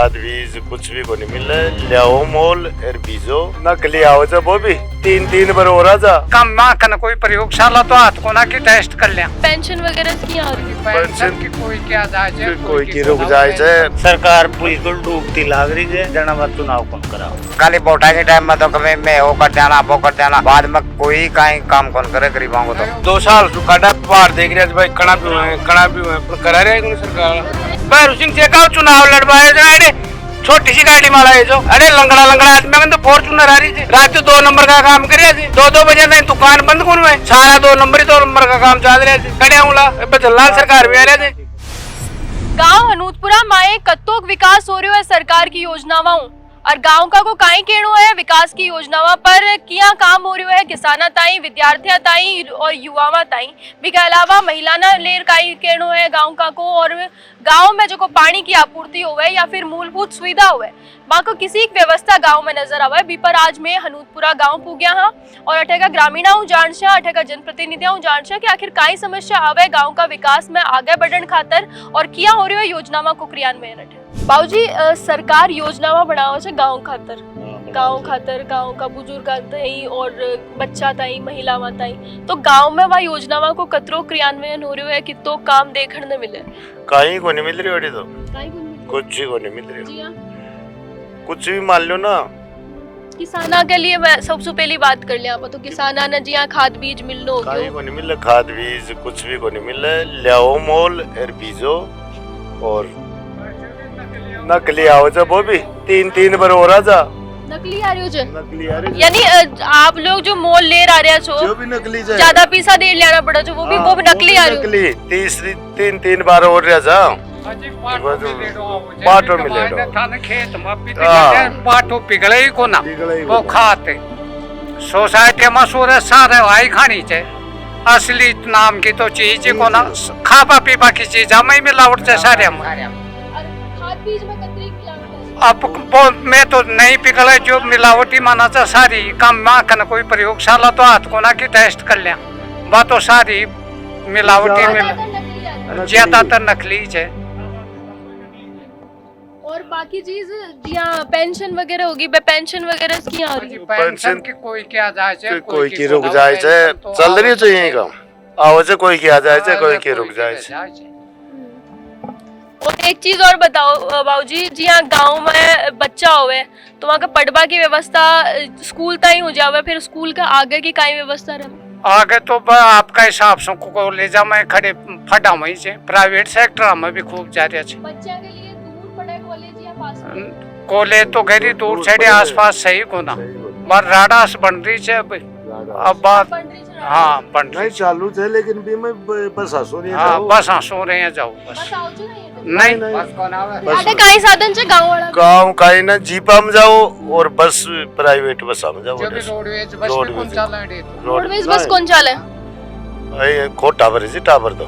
खाद बीज कुछ भी को नहीं मिल रहा। लियाओ मोल और बीजो नकली आओ जब वो भी तीन बार हो रहा था। कम माँ कन कोई प्रयोगशाला तो हाथ को ना की टेस्ट कर लिया। पेंशन वगैरह की आ रही है। पेंशन की कोई क्या जाए कोई की रुक जाए सरकार बिल्कुल डूबती लाग रही है। जना बात चुनाव कौन कराओ। खाली वोटा के टाइम में तो कभी मैं वो कर देना वो कर देना, बाद में कोई कहीं काम कौन करे गरीबों को। तो 2 साल सुखाड़ा बाहर देख रहे भाई कड़ा भी हुए पर करा रहे सरकार भैरू सिंह से का चुनाव लड़वाए अरे छोटी सी गाड़ी मारा है जो अरे लंगड़ा आदमी में तो फॉर्चूनर आ रही थी रात 2 नंबर का काम करे थी 2 बजे नहीं दुकान बंद कौन में सारा 2 नंबर का काम चल रहे थे कड़े बदलना सरकार भी आ रहे थे। गांव हनूतपुरा माए कत्तोक विकास हो रही है सरकार की योजनाओं और गांव का को काई केणो है विकास की योजनावा पर किया काम हो रही है किसाना ताई विद्यार्थिया ताई और युवावा ताई भी के अलावा महिलाना लेर काई केणो है गांव का को और गांव में जो को पानी की आपूर्ति होवे या फिर मूलभूत सुविधा होवे बाको किसी एक व्यवस्था गांव में नजर आवे बी पर आज में हनूतपुरा गांव पुग्या हां और अठे का ग्रामीणाओं जानशा अठे का जनप्रतिनिधियों जानशा कि आखिर काई समस्या आवे गांव का विकास में आगे बढ़न खातर और किया हो रही है योजनावा को क्रियान्वयन अठे। बाबूजी सरकार योजनावा बनावे छे गांव खातर गांव का बुजुर्ग ताई और बच्चा ताई महिलावा ताई तो गांव में वह योजनावा को कतरो क्रियान्वयन हो रही है कि तो काम देखने न मिले कहीं को नहीं मिल रही अड़ी तो कुछ ही को नहीं मिल रही। कुछ भी मान लो ना किसाना के लिए मैं सबसे पहली बात कर लिया तो किसाना ने जिया खाद बीज मिलनो हो कहीं को नहीं मिल रहा। खाद बीज कुछ भी को नहीं मिल रहा। लियाओ मोल और बीजो और नकली आओ जब वो भी तीन बार हो रहा था। नकली आ रही हो नकली आ रही यानी आप लोग जो मोल ले आ रहे हो जो भी नकली जाए ज्यादा पैसा दे लेना पड़ा जो वो भी नकली आ रही हो। तीसरी तीन बार हो रहा था। पाटो मिलेगा खेत में पाटो पिघले ही को ना वो खाते सोसाइटी में सूर्य सारे भाई खानी चाहिए असली नाम की तो चीज को ना खापा पीपा की चीज हमें मिलावट से सारे अब मैं तो नहीं पिघले जो मिलावटी माना था सारी कम माँ का कोई प्रयोगशाला तो हाथ को ना की टेस्ट कर लिया बात तो सारी मिलावटी में ज्यादातर नकली है। और बाकी चीज यहाँ पेंशन वगैरह होगी पेंशन वगैरह की आ रही है। पेंशन की कोई क्या जाए कोई की रुक जाए चल रही चाहिए काम आओ से कोई की आ जाए कोई की रुक जाए। और एक चीज और बताओ बाबूजी जी यहाँ गांव में बच्चा होवे तो वहाँ का पढ़वा की व्यवस्था स्कूल तक ही हो जावे फिर स्कूल का आगे की काई व्यवस्था रहे आगे तो आपका हिसाब से कॉलेज में खड़े फटा वहीं से प्राइवेट सेक्टर में भी खूब जा रहे हैं बच्चा के लिए दूर पड़े कॉलेज या पास कॉलेज तो गई दूर छड़े आसपास सही को ना बार राडास बन रही है अब बात हाँ बन रही चालू थे लेकिन भी मैं बस हंसो नहीं हाँ बस हंसो रहे हैं जाओ बस नहीं आगे काई साधन से गाँव काई ना जीपा में जाओ और बस प्राइवेट बस में जाओ रोडवेज बस कौन चाले को टावर है जी टावर तो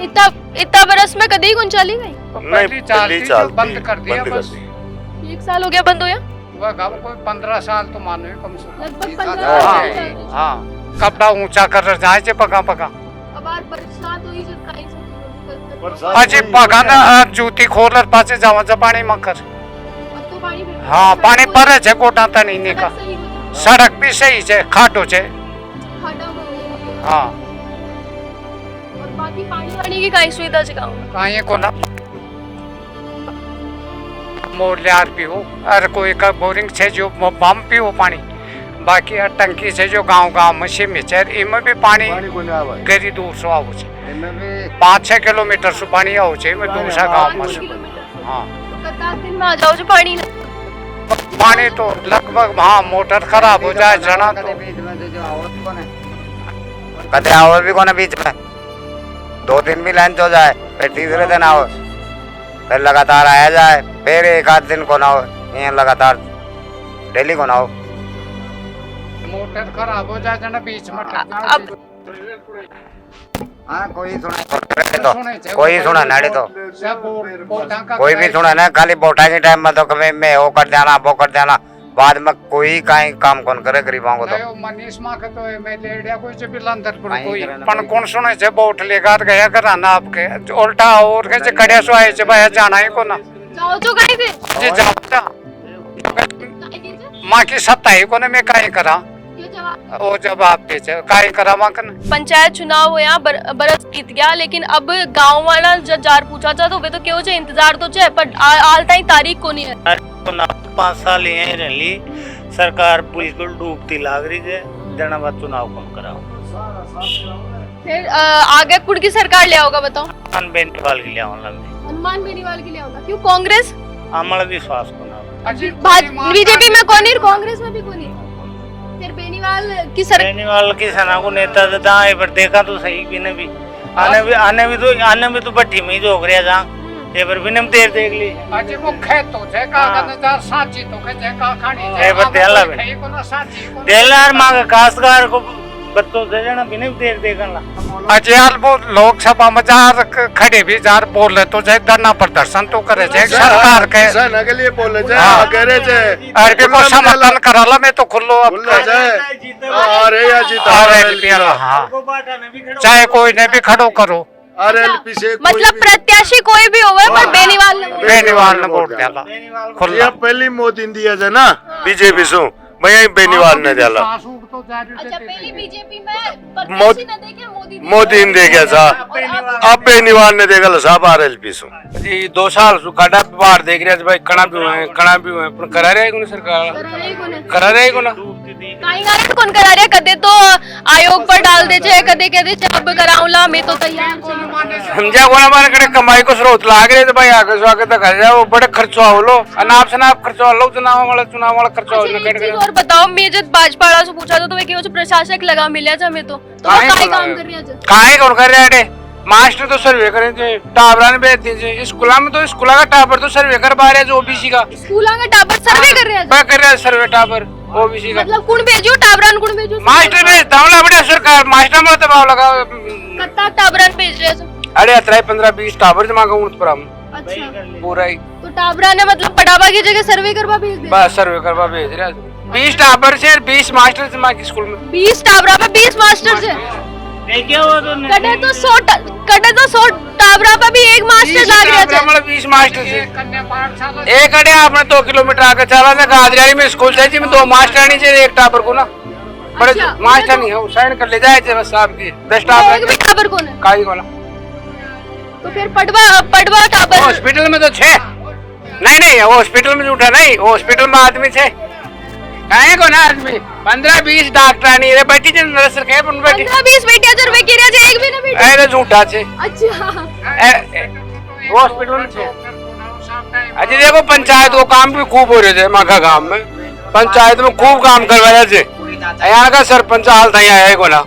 इतना बरस में कभी कौन चाली गई नहीं चलती बंद कर दिया बस 1 साल हो गया बंद होया वह कोई 15 साल तो मानो कम से लगभग 15 साल हाँ कपड़ा ऊंचा कर जाए पका अब बरसात हुई जब काई अजी पका ना जूती खोल पाचे जावा जा पानी मकर हाँ पानी परे छे गोटा ता नहीं निका सड़क भी सही छे खाटो छे हाँ और बाकी पानी की काई सुविधा छे गांव में काई को ना मोर लियार भी हो और कोई का बोरिंग छे जो बम भी हो पानी बाकी टंकी से जो गांव में से मिचर इमे भी पानी गरी दूर से आओ छे 5-6 किलोमीटर से पानी आओ छे मैं दूसरा गांव में हाँ दिन में आ जाओ जो पानी तो लगभग हाँ मोटर खराब हो जाए जना तो कदे आओ भी कोने बीच में 2 दिन भी लंच हो जाए फिर तीसरे दिन आओ फिर लगातार आया जाए फिर 1 आध दिन को ना हो ये लगातार डेली को ना हो मोटर खराब हो जाए जना बीच में हाँ कोई सुना नाड़ी तो कोई भी सुना ना खाली वोटा के टाइम में तो कभी मैं वो कर देना बाद में कोई कहीं काम कौन करे गरीबों को तो मनीष माँ का तो मैं ले लिया कोई जो बिलंदर पर कोई पण कौन सुने से वोट लेकर गया कराना आपके उल्टा और के कड़े सो आए से भाई जाना ही को ना जाओ तो कहीं थे जी जाता माँ की सत्ता ही कोने में काय करा वो जवाब दे काय करा माँ कन पंचायत चुनाव हो यहाँ बरस बीत गया लेकिन अब गांव वाला जब जार पूछा था तो वे तो क्यों इंतजार तो चे पर आल ताई तारीख को नहीं है 5 साल यही रही सरकार बिल्कुल डूबती लाग रही है जना बात चुनाव कौन कराओ फिर आगे कुड़ की सरकार ले आओगा बताओ हनुमान बेनीवाल के लिए हनुमान बेनीवाल के लिए आओगा क्यों कांग्रेस हमारा विश्वास को ना बीजेपी में कौन है कांग्रेस में भी कौन है फिर बेनीवाल की सरकार बेनीवाल की सेना को नेता दाएं पर देखा तो सही भी ने भी आने भी तो भट्टी में ही जोग रहा जहाँ ये पर भी नम देर देख ली अजी वो खेत तो जे का नजार साची तो के जे का खानी ए पर देला बे है को ना साची को देलार मांग काश्तकार को बच्चों से जना भी नहीं देर देखन ला अजी यार वो लोकसभा में जार खड़े भी जार बोले तो जे धरना प्रदर्शन तो करे जे सरकार के किसान के लिए बोले जाए कह रहे थे अरे को समर्थन कराला में तो खुल्लो अब अरे या जीता चाहे कोई ने भी खड़ो करो आरएलपी से मतलब प्रत्याशी कोई भी होवे पर बेनीवाल ने वोट दिया ये खुल्ला पहली मोदी दिया था ना बीजेपी सु मैं यही बेनीवाल ने दिया अच्छा पहले बीजेपी में मोदी न देखे मोदी ने देखा था अब बेनीवाल ने देखा साहब आरएलपी सु जी 2 साल सुखाड़ा बाहर देख रहे भाई कणा भी हुए पर करा रहे को सरकार को ना काई कारण कौन करा रहे कदे तो आयोग पर डाल दे छे कदे कहदे छे अब कराऊला मैं तो तैयार समझा कोना मारे कड़े कमाई को स्रोत लाग रहे तो भाई आगे से आगे तक आ जाओ बड़े खर्चा हो लो अनाप शनाप खर्चा हो लो चुनाव वाला खर्चा हो अच्छा, और बताओ मैं जब भाजपा से पूछा था तो वे क्यों प्रशासक लगा मिला था मैं तो काय काम कर रही है काहे कौन कर रहे हैं मास्टर तो सर्वे करें थे टाबरा ने भेज दीजिए स्कूला में तो स्कूला का टाबर तो सर्वे कर पा रहे हैं जो ओबीसी का स्कूला का टाबर सर्वे कर रहे हैं कर रहे हैं सर्वे टाबर ओबीसी का मतलब कुण भेजो टाबरान कुण भेजो मास्टर भेजता हूँ बढ़िया सरकार मास्टर में दबाव लगा कत्ता टाबरान भेज रहे हैं अरे 15-20 टाबर जमा का पर हम अच्छा पूरा ही तो टाबरा ने मतलब पटाबा की जगह सर्वे करवा भेज दिया बस सर्वे करवा भेज रहे 20 टाबर से 20 मास्टर जमा की स्कूल में 20 टाबरा पे 20 मास्टर से कटे तो 100 टाबरा पे भी एक मास्टर लाग रहा है 20 मास्टर से एक अड़े आपने 2 किलोमीटर आगे चला था गाजराई में स्कूल से जी में 2 मास्टर नहीं चाहिए एक टाबर को ना बड़े मास्टर नहीं है साइन कर ले जाए बस आपकी 10 टाबर कौन है काई वाला तो फिर पडवा टाबर हॉस्पिटल में तो 6 नहीं हॉस्पिटल में उठा नहीं हॉस्पिटल में आदमी थे काहे को ना आदमी 15-20 डॉक्टर नहीं रे बैठी जन नर्स के अपन बैठी 15-20 बेटिया जर वे किरिया जे एक भी ना बेटी अरे झूठा छे अच्छा हॉस्पिटल में छे अजी देखो पंचायत को काम भी खूब हो रहे थे माका गांव में पंचायत में खूब काम करवाया छे यहाँ का सरपंच हाल था आया को ना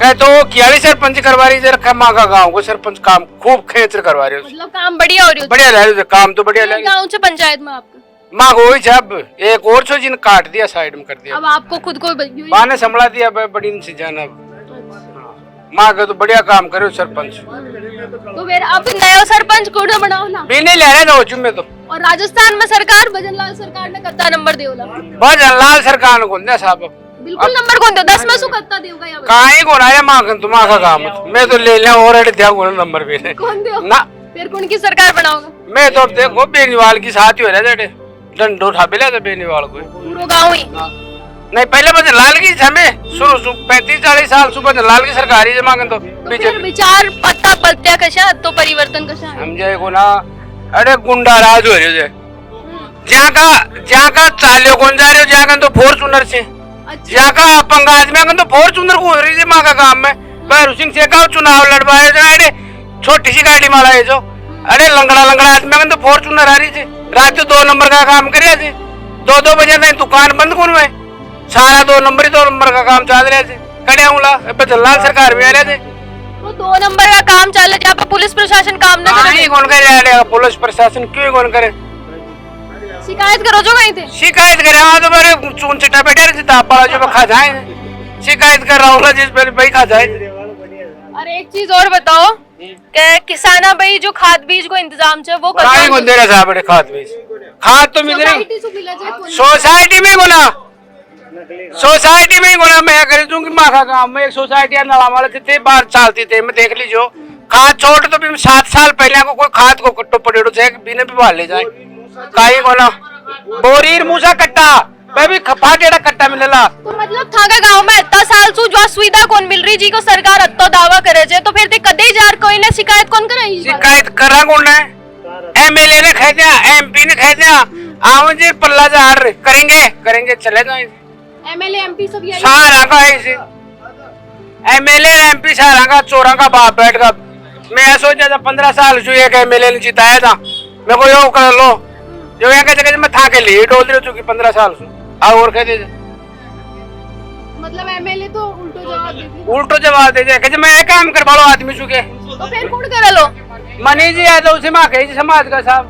कहे तो कियाली सरपंच करवा रही है रखा माका गांव को सरपंच काम खूब खेच करवा रहे मतलब काम बढ़िया हो रही है बढ़िया ले रहे काम तो बढ़िया ले गांव से पंचायत में आपका माँ को जब एक और छो जिन काट दिया साइड में कर दिया अब आपको खुद को माँ ने संभला दिया बड़ी सी जान अब माँ का तो बढ़िया काम करे सरपंच तो फिर अब नया सरपंच कोड़ा बनाओ ना भी नहीं ले रहे ना उचुम में तो और राजस्थान में सरकार भजनलाल सरकार ने कत्ता नंबर देवला भजनलाल सरकार ने कौन दिया साहब बिल्कुल नंबर कौन दो 10 में सु कत्ता देवगा या काहे कौन आया माँ का तुम का काम मैं तो ले ले ऑलरेडी दिया कौन नंबर भी कौन दे ना फिर कौन की सरकार बनाओगा मैं तो अब देखो बेनीवाल की साथ ही हो रहे थे डंडो उठा बिला था बेनीवाल को पूरा गांव ही नहीं पहले भजनलाल की हमें शुरू 35-40 साल सुबह भजनलाल की सरकारी जमा कर तो फिर विचार पत्ता पलट्या कशा तो परिवर्तन कशा समझे को ना अरे गुंडा राज हो रहे जहाँ का चालियो कौन जा रहे हो जहाँ तो फॉर्चूनर से जहाँ का पंगाज में तो फॉर्चूनर को हो रही है माँ का काम में भैरू सिंह से का चुनाव लड़वाए जो अरे छोटी सी गाड़ी मारा है जो अरे लंगड़ा आदमी तो फॉर्चूनर आ रही थी रात 2 नंबर का काम करे थे 2 बजे नहीं दुकान बंद कौन में सारा 2 नंबर का काम चल रहे थे कड़े उंगला भजनलाल सरकार में आ रहे थे वो 2 नंबर का काम चल रहा है पुलिस प्रशासन काम न करे कौन करे पुलिस प्रशासन क्यों कौन करे शिकायत करो जो कहीं थे शिकायत करे वहाँ तो मेरे चून चिट्टा बैठे रहे बड़ा जो खा जाए शिकायत कर रहा हूँ जिस पर भाई खा जाए। और एक चीज और बताओ किसाना भाई जो खाद बीज को इंतजाम है वो दे रहा साहब खाद बीज खाद तो मिल रही सोसाइटी में गुना मैं करे दूंगी माखा गाँव में एक सोसाइटी नाला वाले थे बाहर चलती थे मैं देख लीजिए खाद छोड़ तो भी 7 साल पहले को कोई खाद को कट्टो पड़ेड़ो चाहे बिना भी भाल ले जाए काई कोना बोरीर मूसा कट्टा मैं भी खपा डेड़ा कट्टा मिलेला। तो मतलब थागा गांव में इतना साल सु जो सुविधा कौन मिल रही जी को सरकार अत्तो दावा करे जे तो फिर ते कदे जार कोई ने शिकायत कौन करे शिकायत करा कौन है एमएलए ने कह दिया एमपी ने कह दिया आओ जी पल्ला झाड़ करेंगे चले जाए एमएलए एमपी सब यही सारा का ऐसे एमएलए एमपी सारा का चोरा का बाप बैठ का मैं सोचा था 15 साल जो एक एमएलए ने जिताया था मैं को यो कर लो जो यहाँ के जगह मैं था के लिए डोल रही चुकी 15 साल से और कह दीजिए मतलब एमएलए तो उल्टो जवाब दे जाए मैं एक काम करवा लो आदमी चुके तो फिर कौन करा लो मनीष जी यादव से माँ कही समाज का साहब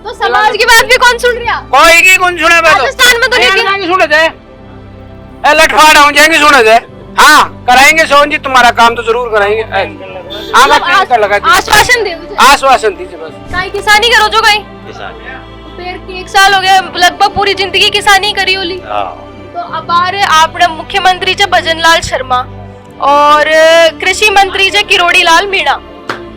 तो समाज की बात भी कौन सुन रहा कोई की कौन सुने राजस्थान में तो लेकिन सुने थे लठवाड़ हो जाएंगे सुने थे हाँ कराएंगे सोहन जी तुम्हारा काम तो जरूर कराएंगे आश्वासन दीजिए बस कहीं किसानी करो जो कहीं पेड़ की 1 साल हो गया लगभग पूरी जिंदगी किसानी करी होली तो अब बार आपने मुख्यमंत्री चे भजनलाल शर्मा और कृषि मंत्री चे किरोड़ी लाल मीणा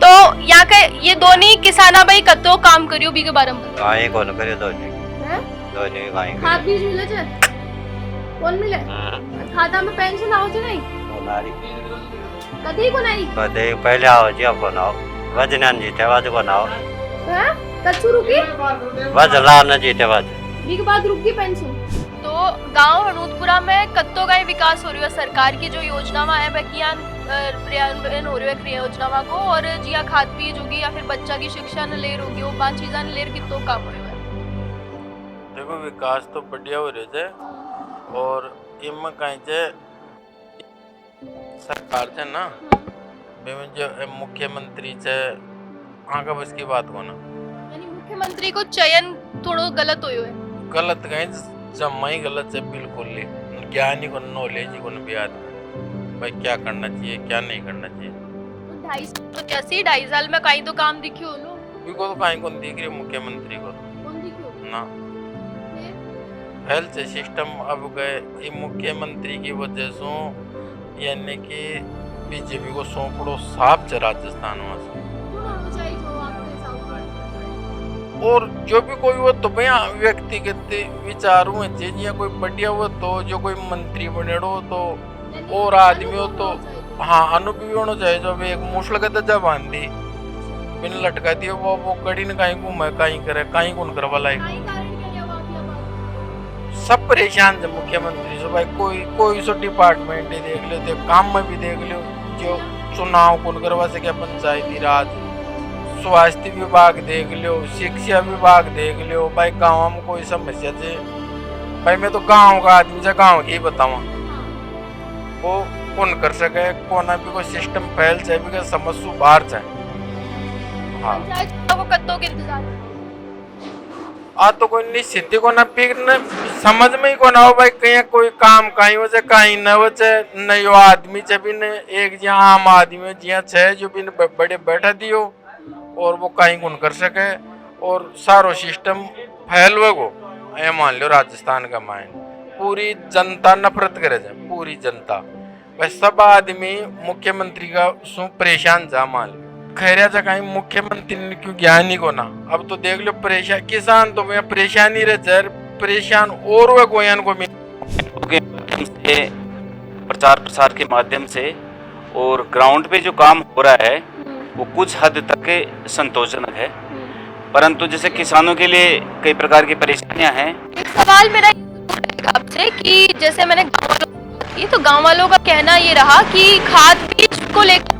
तो यहाँ के ये दोनों किसाना भाई कतो काम करियो बी के बारे में काई कौन करे दोनी काई खाद बीज मिले छे कौन मिले खाता में पेंशन आओ छे नहीं कदी को नहीं कदे पहले आओ जी अब बनाओ वजनन जीते बाद बनाओ हैं कछु रुकी वजला न जीते बाद बी के बाद रुकी पेंशन तो गांव हनूतपुरा में कत्तो का विकास हो रही है सरकार की जो योजना है बकियान क्रियान्वयन हो रही है योजना को और जिया खाद बीज होगी या फिर बच्चा की शिक्षा न ले होगी वो 5 चीजा न ले कितो काम हो रहा है। देखो विकास तो बढ़िया हो रहे थे और इनमें कहीं से सरकार से ना जो मुख्यमंत्री से आगे बस की बात को ना यानी मुख्यमंत्री को चयन थोड़ा गलत हुई है गलत कहीं जम्मा ही गलत से बिल्कुल ही ज्ञानी को नॉलेज को भी आदमी भाई क्या करना चाहिए क्या नहीं करना चाहिए 2.5 साल तो कैसे 2.5 साल में कहीं तो काम दिखियो लो बिल्कुल तो कहीं कौन दिख रही मुख्यमंत्री को कौन दिखियो ना हेल्थ सिस्टम अब गए ये मुख्यमंत्री की वजह से यानी कि बीजेपी को सौंपड़ो साफ च राजस्थान में और जो भी कोई हो तो भैया व्यक्तिगत विचार हुए चाहिए कोई बढ़िया हो तो जो कोई मंत्री बनेड़ो तो और आदमी हो तो हाँ अनुभवी होना चाहिए जो भी एक मुश्किल का दर्जा बांध दी बिन लटका दिए वो कड़ी न कहीं घूमे कहीं करे कहीं कौन करवा लाए सब परेशान थे मुख्यमंत्री से भाई कोई सो डिपार्टमेंट ही देख लो तो काम में भी देख लो जो चुनाव कौन करवा सके पंचायती राज स्वास्थ्य विभाग देख लो शिक्षा विभाग देख लो भाई गाँव में कोई समस्या थे भाई मैं तो गाँव का आदमी से गाँव की बताऊँ वो कौन कर सके कौन भी कोई सिस्टम फैल जाए भी समझ सु बाहर जाए हाँ कत्तों के इंतजार आ तो कोई निश्चित को ना फिर न समझ में ही को ना हो भाई कहीं कोई काम कहीं हो जाए कहीं न हो जाए न यो आदमी चे भी न एक जहाँ आम आदमी जिया छे जो भी बड़े बैठा दियो और वो कहीं कौन कर सके और सारो सिस्टम फैल को ये मान लो राजस्थान का माइन पूरी जनता नफरत करे जाए पूरी जनता भाई सब आदमी मुख्यमंत्री का सु परेशान जा मान लो खैरिया जा कहीं मुख्यमंत्री ने क्यों ज्ञान ही को ना अब तो देख लो परेशान किसान तो भैया परेशानी रहे जर परेशान और वे गोयन को प्रचार प्रसार के माध्यम से और ग्राउंड पे जो काम हो रहा है वो कुछ हद तक संतोषजनक है परंतु जैसे किसानों के लिए कई प्रकार की परेशानियां हैं। एक सवाल मेरा आपसे कि जैसे मैंने गाँव वालों से की तो गाँव वालों का कहना ये रहा कि खाद बीज को लेकर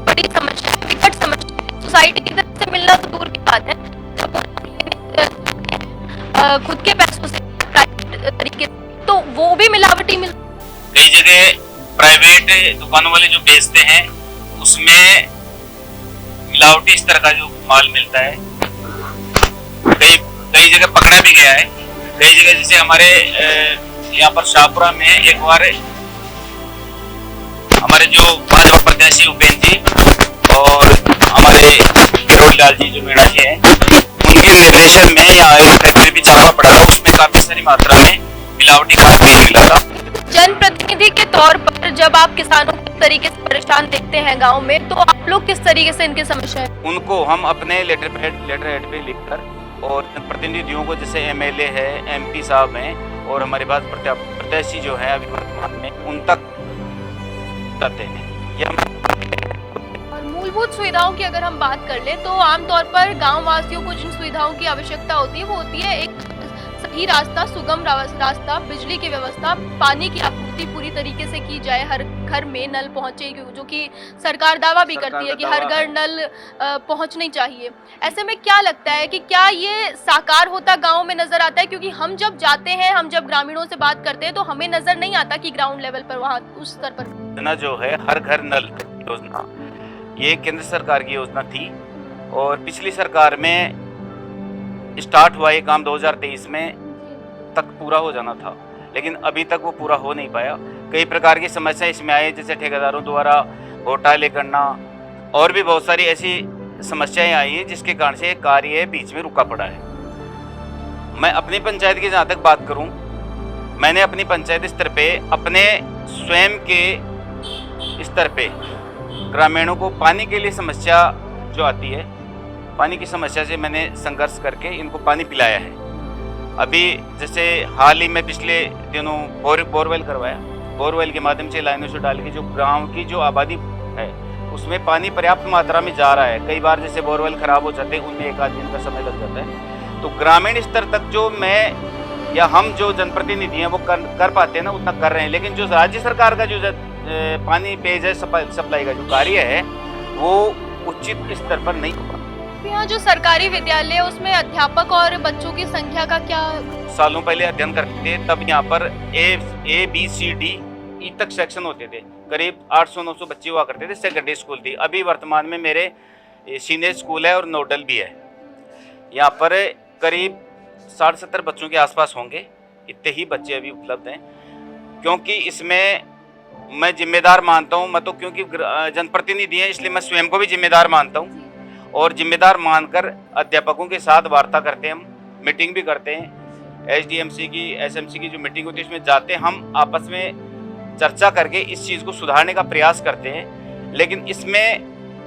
बड़ी समस्या विकट समस्या सोसाइटी की तरफ से मिलना तो दूर की बात है खुद के पैसों से प्राइवेट तरीके तो वो भी मिलावटी मिल कई जगह प्राइवेट दुकानों वाले जो बेचते हैं उसमें मिलावटी इस तरह का जो माल मिलता है कई जगह पकड़ा भी गया है। कई जगह जैसे हमारे यहाँ पर शाहपुरा में एक बार हमारे जो भाजपा प्रत्याशी उपेंद्र जी और हमारे किरोड़ी लाल जी जो मीणा जी हैं उनके निर्देशन में यहाँ एक फैक्ट्री भी छापा पड़ा उसमें काफी सारी मात्रा में मिलावटी खाद बीज मिला था। जनप्रतिनिधि के तौर पर जब जब आप किसानों को इस तरीके से परेशान देखते हैं गांव में, तो आप लोग किस तरीके से इनकी समस्या है? उनको हम अपने लेटर हेड पे लिखकर और प्रतिनिधियों को, जैसे एमएलए है, एमपी साहब हैं और हमारे पास प्रत्याशी जो है अभी वर्तमान में, उन तक जाते हैं। और मूलभूत सुविधाओं की अगर हम बात कर लें तो आमतौर पर गांव वासियों को जिन सुविधाओं की आवश्यकता होती है वो होती है एक सही रास्ता, सुगम रास्ता, बिजली की व्यवस्था, पानी की आपूर्ति पूरी तरीके से की जाए, हर घर में नल पहुंचे, जो कि सरकार दावा भी करती है कि हर घर नल पहुंचनी चाहिए। ऐसे में क्या लगता है कि क्या ये साकार होता गांव में नजर आता है? क्योंकि हम जब जाते हैं, हम जब ग्रामीणों से बात करते हैं तो हमें नजर नहीं आता कि ग्राउंड लेवल पर वहाँ उस स्तर पर योजना जो है हर घर नल योजना, ये केंद्र सरकार की योजना थी और पिछली सरकार में स्टार्ट हुआ ये काम 2023 में तक पूरा हो जाना था, लेकिन अभी तक वो पूरा हो नहीं पाया। कई प्रकार की समस्या इसमें आई, जैसे ठेकेदारों द्वारा घोटाले करना और भी बहुत सारी ऐसी समस्याएं आई हैं जिसके कारण से कार्य बीच में रुका पड़ा है। मैं अपनी पंचायत की जहाँ तक बात करूँ, मैंने अपनी पंचायत स्तर पे अपने स्वयं के स्तर पे ग्रामीणों को पानी के लिए समस्या जो आती है, पानी की समस्या से मैंने संघर्ष करके इनको पानी पिलाया है। अभी जैसे हाल ही में पिछले दिनों बोरवेल करवाया, बोरवेल के माध्यम से लाइनों से डाल के जो गांव की जो आबादी है उसमें पानी पर्याप्त मात्रा में जा रहा है। कई बार जैसे बोरवेल खराब हो जाते हैं, उनमें एक आध दिन का समय लग जाता है। तो ग्रामीण स्तर तक जो मैं या हम जो जनप्रतिनिधि हैं वो कर पाते हैं ना, उतना कर रहे हैं, लेकिन जो राज्य सरकार का जो पानी पेयजल सप्लाई का जो कार्य है वो उचित स्तर पर नहीं हो। यहाँ जो सरकारी विद्यालय है उसमें अध्यापक और बच्चों की संख्या का क्या? सालों पहले अध्ययन करते थे तब यहाँ पर A B C D E तक सेक्शन होते थे, करीब 800-900 बच्चे हुआ करते थे, सेकेंडरी स्कूल थी। अभी वर्तमान में मेरे सीनियर स्कूल है और नोडल भी है। यहाँ पर करीब 60-70 बच्चों के आसपास होंगे, इतने ही बच्चे अभी उपलब्ध हैं। क्योंकि इसमें मैं जिम्मेदार मानता हूँ, मैं तो क्योंकि जनप्रतिनिधि हैं इसलिए मैं स्वयं को भी जिम्मेदार मानता हूँ और जिम्मेदार मानकर अध्यापकों के साथ वार्ता करते हैं, हम मीटिंग भी करते हैं। एसडीएमसी की, एसएमसी की जो मीटिंग होती है उसमें जाते हैं, हम आपस में चर्चा करके इस चीज़ को सुधारने का प्रयास करते हैं। लेकिन इसमें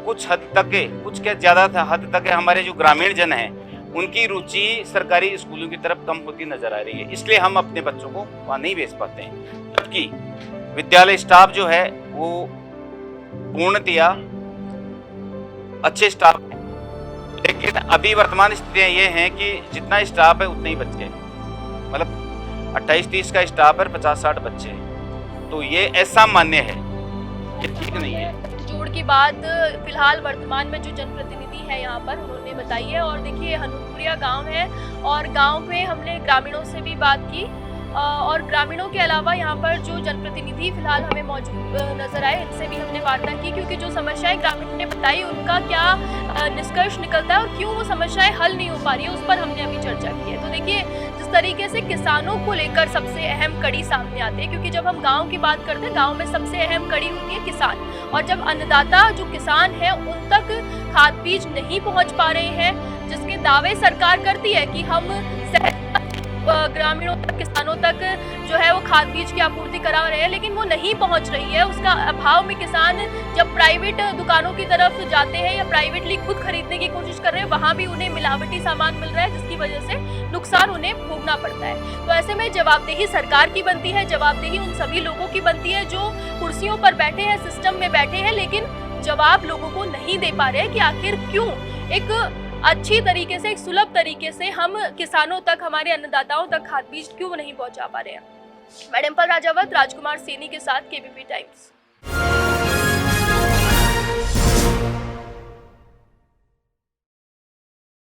कुछ हद तक, कुछ क्या ज़्यादा हद तक हमारे जो ग्रामीण जन हैं उनकी रुचि सरकारी स्कूलों की तरफ कम होती नजर आ रही है, इसलिए हम अपने बच्चों को वहाँ नहीं भेज पाते हैं। जबकि विद्यालय स्टाफ जो है वो पूर्णतया अच्छे स्टाफ हैं, लेकिन अभी वर्तमान स्थितियाँ ये हैं कि जितना स्टाफ है उतने ही बच्चे हैं। मतलब 28-30 का स्टाफ है, 50-60 बच्चे हैं, तो ये असामान्य है, ये ठीक नहीं है। जोड़ की बात फिलहाल वर्तमान में जो जनप्रतिनिधि है यहाँ पर उन्होंने बताई है। और देखिए हनूरपुरिया गांव है और गांव में हमने ग्रामीणों से भी बात की और ग्रामीणों के अलावा यहाँ पर जो जनप्रतिनिधि फिलहाल हमें मौजूद नजर आए, इनसे भी हमने वार्ता की, क्योंकि जो समस्याएं ग्रामीणों ने बताई उनका क्या निष्कर्ष निकलता है और क्यों वो समस्याएं हल नहीं हो पा रही है, उस पर हमने अभी चर्चा की है। तो देखिए जिस तरीके से किसानों को लेकर सबसे अहम कड़ी सामने आती है, क्योंकि जब हम गाँव की बात करते हैं गाँव में सबसे अहम कड़ी होती है किसान, और जब अन्नदाता जो किसान है उन तक खाद बीज नहीं पहुँच पा रहे हैं, जिसके दावे सरकार करती है कि हम ग्रामीणों तक, किसानों तक जो है वो खाद बीज की आपूर्ति करा रहे हैं, लेकिन वो नहीं पहुंच रही है। उसका अभाव में किसान जब प्राइवेट दुकानों की तरफ जाते हैं या प्राइवेटली खुद खरीदने की कोशिश कर रहे हैं, वहां भी उन्हें मिलावटी सामान मिल रहा है, जिसकी वजह से नुकसान उन्हें भोगना पड़ता है। तो ऐसे में जवाबदेही सरकार की बनती है, जवाबदेही उन सभी लोगों की बनती है जो कुर्सियों पर बैठे हैं, सिस्टम में बैठे हैं, लेकिन जवाब लोगों को नहीं दे पा रहे हैं कि आखिर क्यों एक अच्छी तरीके से, एक सुलभ तरीके से हम किसानों तक, हमारे अन्नदाताओं तक खाद बीज क्यों नहीं पहुंचा पा रहे हैं। मैं डिम्पल राजावत, राजकुमार सैनी के साथ, केबीपी टाइम्स।